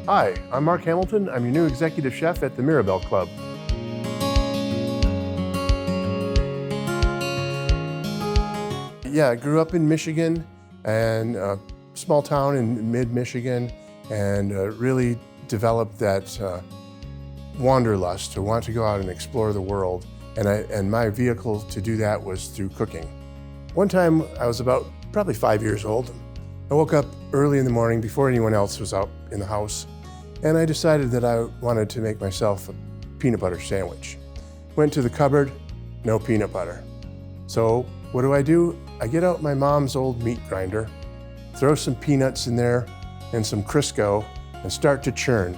Hi, I'm Mark Hamilton. I'm your new executive chef at the Mirabel Club. Yeah, I grew up in Michigan, and a small town in mid-Michigan, and really developed that wanderlust to want to go out and explore the world. And my vehicle to do that was through cooking. One time, I was about probably 5 years old. I woke up early in the morning before anyone else was out in the house, and I decided that I wanted to make myself a peanut butter sandwich. Went to the cupboard, no peanut butter. So what do? I get out my mom's old meat grinder, throw some peanuts in there and some Crisco, and start to churn.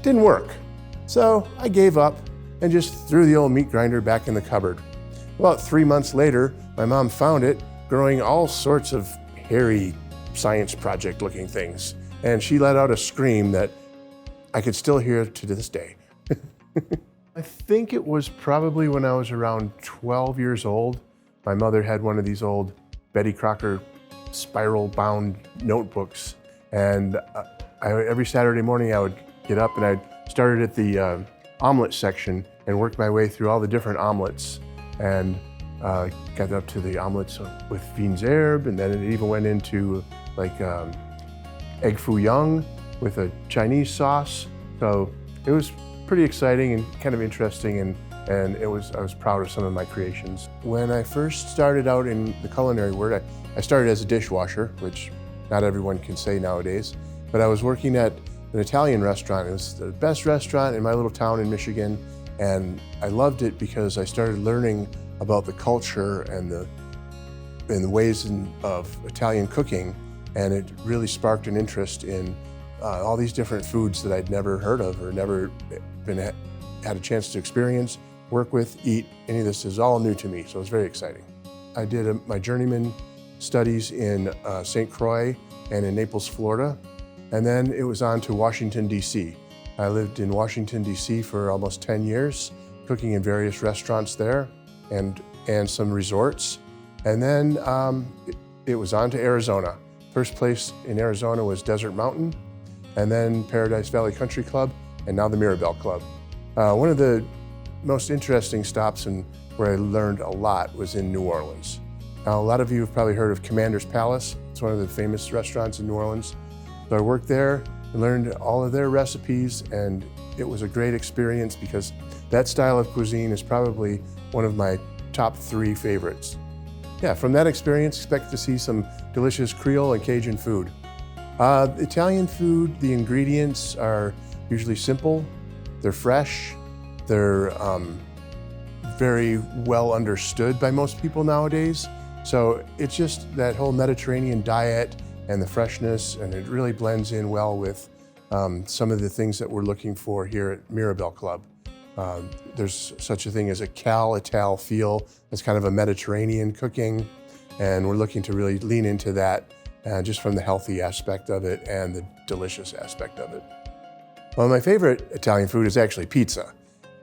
Didn't work. So I gave up and just threw the old meat grinder back in the cupboard. About 3 months later, my mom found it growing all sorts of hairy science project looking things. And she let out a scream that I could still hear to this day. I think it was probably when I was around 12 years old. My mother had one of these old Betty Crocker spiral bound notebooks. And every Saturday morning I would get up and I'd started at the omelet section and worked my way through all the different omelets. And got up to the omelets with Fiends Herb, and then it even went into like egg foo young with a Chinese sauce. So it was pretty exciting and kind of interesting, and I was proud of some of my creations. When I first started out in the culinary world, I started as a dishwasher, which not everyone can say nowadays, but I was working at an Italian restaurant. It was the best restaurant in my little town in Michigan, and I loved it because I started learning about the culture and the ways of Italian cooking, and it really sparked an interest in all these different foods that I'd never heard of or never had a chance to experience, work with, eat. Any of this is all new to me, so it was very exciting. I did my journeyman studies in St. Croix and in Naples, Florida, and then it was on to Washington, D.C. I lived in Washington, D.C. for almost 10 years, cooking in various restaurants there and some resorts. And then it was on to Arizona. First place in Arizona was Desert Mountain, and then Paradise Valley Country Club, and now the Mirabel Club. One of the most interesting stops and where I learned a lot was in New Orleans. Now, a lot of you have probably heard of Commander's Palace. It's one of the famous restaurants in New Orleans. So I worked there and learned all of their recipes, and it was a great experience because that style of cuisine is probably one of my top 3 favorites. Yeah, from that experience, expect to see some delicious Creole and Cajun food. Italian food, the ingredients are usually simple, they're fresh, they're very well understood by most people nowadays. So it's just that whole Mediterranean diet and the freshness, and it really blends in well with some of the things that we're looking for here at Mirabel Club. There's such a thing as a Cal-Ital feel. It's kind of a Mediterranean cooking, and we're looking to really lean into that just from the healthy aspect of it and the delicious aspect of it. Well, my favorite Italian food is actually pizza,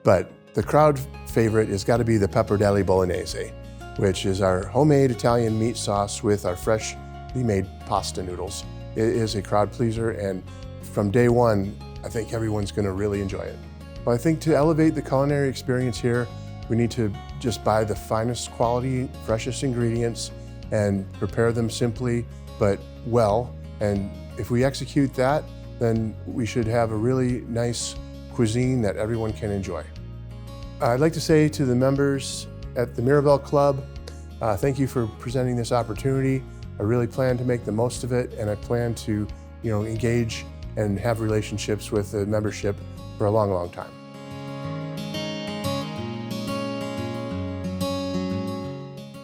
but the crowd favorite has got to be the pappardelle bolognese, which is our homemade Italian meat sauce with our freshly made pasta noodles. It is a crowd pleaser, and from day one, I think everyone's going to really enjoy it. Well, I think to elevate the culinary experience here, we need to just buy the finest quality, freshest ingredients and prepare them simply but well. And if we execute that, then we should have a really nice cuisine that everyone can enjoy. I'd like to say to the members at the Mirabel Club, thank you for presenting this opportunity. I really plan to make the most of it, and I plan to, engage and have relationships with the membership for a long, long time.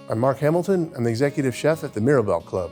I'm Mark Hamilton. I'm the executive chef at the Mirabel Club.